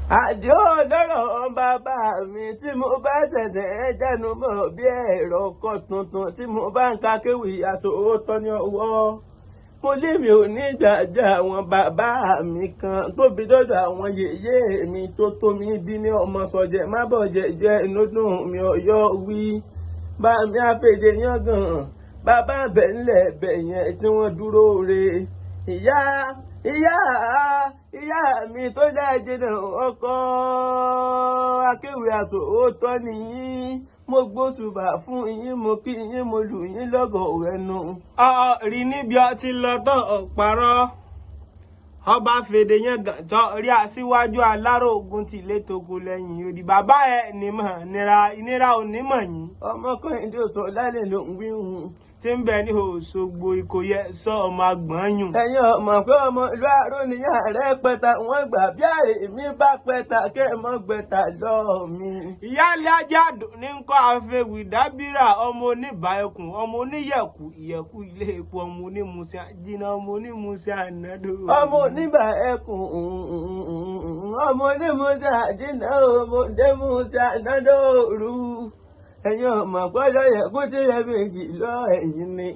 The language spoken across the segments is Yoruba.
àjò lọ́rọ̀ bàbá mi tí mo bá ṣẹ̀ṣẹ̀ jánu mọ́ bí ẹ̀rọ ọkọ̀ tuntun tí mo bá ń ka kéwì àsòótọ́ ní ọwọ́. Mo lé mi ò ní gbàgbé àwọn bàbá mi kan tóbi dọ́dọ̀ àwọn yèyé mi tó tó mi bí ní ọmọ sọ̀jẹ̀ má bọ̀ jẹ́jẹ́ inú dùn mi ọ̀yọ́ wí. Bá mi àfèdè yángàn bàbá bẹ̀ ńlẹ̀ bẹ̀ yẹn tí wọ́n dúró re. Ìyá mi tó dájú náà ọkọ akéwì àsòótọ́ nìyí. Mo gbóṣùbà fún yín, mo kí yín, mo lù yín lọ́gọ̀ ẹnu. Rí níbi ọtí lọ́tọ̀ ọ̀parọ́ ọba fèdè yẹn gànjọ́ rí aṣíwájú aláró ogun ti létòkù lẹ́yìn odi bàbá ẹ̀ nímọ̀ ìnira onímọ̀ yìí. Ọmọkùnrin tó sọ lálẹ́ ló ń wí hùn tí ń bẹ ní Òṣogbo Ìkòyẹ sọ ọmọ àgbọ̀nyùn. ẹ̀yin ọmọ pé ọmọ ìlú àrò níyà rẹ̀ pẹ̀ta wọ́n gbà bí àrè mi bá pẹ̀ta kẹ́ ẹ mọ́ gbẹ̀ta lọ́ọ̀ mi. ìyáálé Ajáàdùn ní ń kọ́ àfẹwì dábìrà ọmọ oníbà ẹkùn ọmọ oníyẹ̀kù ìyẹ̀kù ilé epo ọmọ onímùsí àjìnà ọmọ onímùsí ànádó. ọmọ oníbà ẹkùn ọmọ onímùsí àjìnà ọmọ onímùsí ànádó rú. ẹ̀yin ọmọ gbọ́dọ̀ yẹ kó tí yẹ méjì lọ ẹ̀yìn ni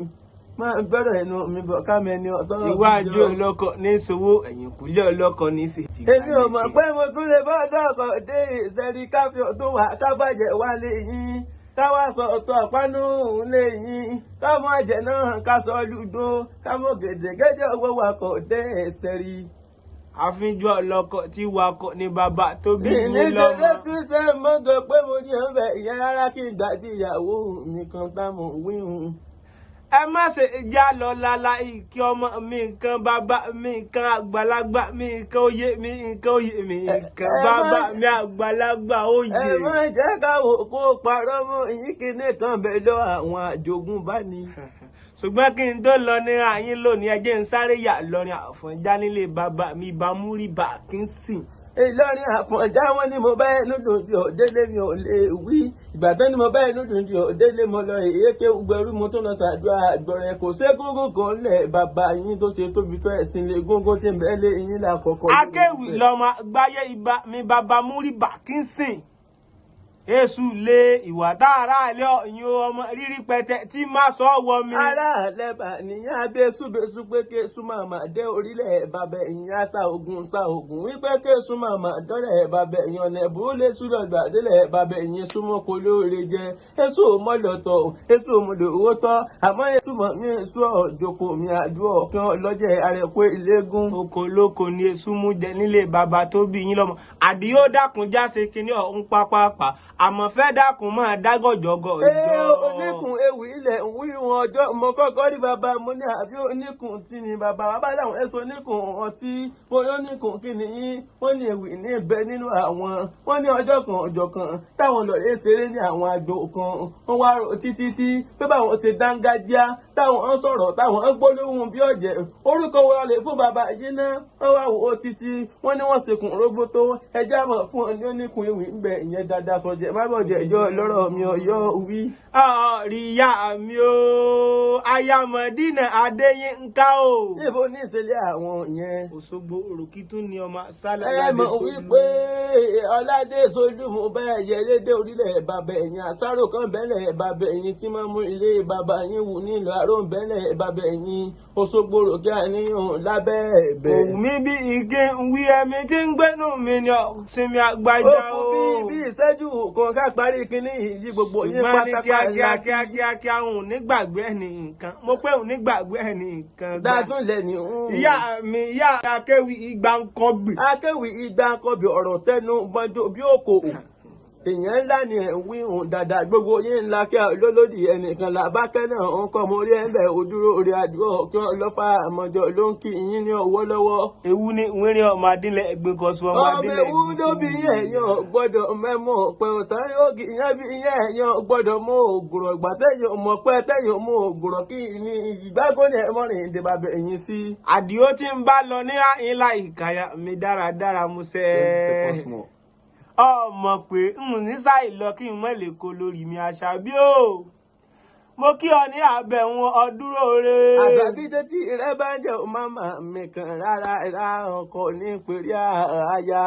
máa gbọ́dọ̀ ẹnu mi bọ̀ ká mẹ́ni ọ̀tọ̀. iwájú ọlọ́kọ ní ìṣòwò ẹ̀yìn kúlẹ̀ ọlọ́kọ ní ìṣètì. èmi ò mọ̀ pé mo tún lè bá dọ́kọ̀ dé ìṣẹ́rí káfíọ̀ tó wà kábàjẹ́ wá lé yín káwá sọ ọ̀tọ̀ àpánú lé yín kámọ́ àjẹ́ náà ká sọ lùdó kámọ́ gèdègèdè owó wakọ̀ dé ìṣẹ́rí. àfijọ ọlọ́kọ tí wakọ̀ ní bàbá tó bí mi lọ́mọ. nítorí tí ṣe mọ́gàn pé mo ní ọbẹ̀ ìyẹn rárá kí n gbàgbé ìyàwó mi kan táwọn wíhun. ẹ má ṣe já lọ lala ìkí ọmọ mi nǹkan bàbá mi nǹkan àgbàlagbà mi nǹkan oyè mi nǹkan oyè mi nǹkan bàbá mi àgbàlagbà oyè. ẹ má jẹ́ káwọ́ kó parọ́ mọ́ yín kíní kan bẹ́ẹ̀ lọ àwọn àjogúnbá ni. ṣùgbọ́n kí n tó lọ ní àyín lónìí ẹjẹ́ ń sáré yà lọ́rin Àfọ̀njá nílé bàbá mi Bámúrí Bàkínsìn. Ìlọrin Àfọ̀njá wọn ni mo bá ẹnu dùn di òdélé mi ò lè wí ìgbàdàn ni mo bá ẹnu dùn di òdélé mo lọ èyíké gbẹrú mo tó lọ ṣàdúrà àgbọrẹ kò sé gógó kan lẹ bàbá yín tó ṣe tóbi tó ẹ̀sìn lè gógó tí ń bẹ lé yín lákọ̀ọ́kọ́. akéwì lọmọ gbáyé mi Bámúrí Bàkínsìn èṣù lé ìwà dára ilé ọyìn ọmọ rírí pẹtẹ tí má sọ wọ mi. aráàlẹ̀ bá níyàn abẹ́sùbẹ́sù pé kéṣù màmá dé orílẹ̀ bàbá ẹ̀yìn àṣà ogun wípé kéṣù màmá dọ́rẹ̀ bàbá ẹ̀yìn ọ̀nà ẹ̀bùrú lè súnlọ̀ gbàdélẹ̀ bàbá ẹ̀yìn súnmọ́ kó lóore jẹ èṣù mọ́lọ̀tọ̀ èṣù òmùdó owó tọ́ àmọ́ èṣù mọ̀ mí èṣù ọ̀jọ̀kọ̀ mi àdúrà ọ̀kan lọ́jẹ̀ àrẹ̀kọ́ ilégún. oko lóko ni èṣù mú jẹ nílé bàbá tó bí yín lọ́mọ àdìyó dákun jáse kínní ọ̀hún pápápá àmọ́ fẹ́ dákun máa dágọ̀jọ̀gọ̀ ìjọ. oníkun ewì ilẹ̀ ń wí wọn ọjọ́ mo kọ́kọ́ rí bàbá mo ní àbí oníkun tí ni bàbá wa bá dáhùn ẹ̀sọ́ oníkun ọtí wọ́n ní oníkun kí ni yín wọ́n ní ewì ní ibẹ̀ nínú àwọn wọ́n ní ọjọ́ kan táwọn lọ́ọ̀rẹ́ ṣeré ní àwọn àgbò kan wọ́n wá rò títí tí pé báwọn ṣe dángájíá táwọn ń sọ̀rọ̀ táwọn ń gbólóhùn bí ọ̀jẹ̀ orúkọ wọn lè fún bàbá yìí ná wọ́n wá wò ó títí wọ́n ní wọ́n ṣekùn rógbótó ẹjẹ́ àmọ̀ fún ọ ní oníkun ewì ń bẹ ìyẹn dáadáa sọ̀jẹ̀ má bọ̀ jẹjọ lọ́rọ̀ mi ọ̀yọ́ wí. ríyá mi o ayamọ̀dínà Adéyínká o. níbo ní ìṣẹ̀lẹ̀ àwọn yẹn. Òṣogbo òròkìtú ni ọmọ sálẹ̀ ẹ mọ̀ wípé ọládé sojú mo bá ẹyẹ lédè orílẹ̀ bàbá ẹ̀yìn àṣàrò kan bẹ́lẹ̀ bàbá ẹ̀yìn tí máa mú ilé bàbá yín wù nílò àrò bẹ́lẹ̀ bàbá ẹ̀yìn Òṣogbo rògbé àníyàn lábẹ́ ẹ̀bẹ̀. òun mi bí igi ń wí ẹ̀mí tí ń gbẹ́nu mi ni ọ̀sìnmi àgbàjá o. ó kú bí ìṣẹ́jú kan ká parí kínní yìí gbogbo yín pátápátá kíákíá òun nígbàgbé ẹni nǹkan mo pé òun nígbàgbé ẹni nǹkan gbà. dátúnlẹ̀ ni òun. ìyá akéwì igba nǹkan bì. akéwì igba nǹkan bì ọ̀rọ̀ tẹnu gbọ́njọ bí òkò. èèyàn ńlá ni ẹ̀ ń wí hùn dáadáa gbogbo yín ńlá kí lólódì ẹnìkan làbákẹ́ náà ń kọ́ mo rí ẹ̀ńbẹ̀ òdúró orí àdúrà kí ọlọ́fà àmọ́jọ ló ń kí yín ní ọwọ́ lọ́wọ́. ewu ni wírin ọmọ adílẹ̀ ẹgbẹ́ kan sún ọmọ adílẹ̀ ewu ló bí ẹ̀yàn gbọ́dọ̀ mẹ́mọ́ pé ọ̀sán yóò kí ìyẹn bí ẹ̀yàn gbọ́dọ̀ mú ògùrọ̀ ìgbà tẹ̀yàn mọ̀ pé tẹ̀yàn mú ògùrọ̀ kí ni ìgbàgbọ́ ni ẹ̀mọ́rin ìdìbà bẹ̀yìn sí. àdìó tí ń bá lọ ní àyínlá ìkàyà mi dáradára mo sẹ́ ọmọ pé n ní sáì lọ kí n mọ̀ lè kó lórí mi Àṣàbí o mo kí ọ ní àbẹ̀wọ̀n ọdúró re. Àṣàbí tẹ́tí rẹ bá jẹ́ òun máa mi kàn rárá ọkọ ní pèrè àyà.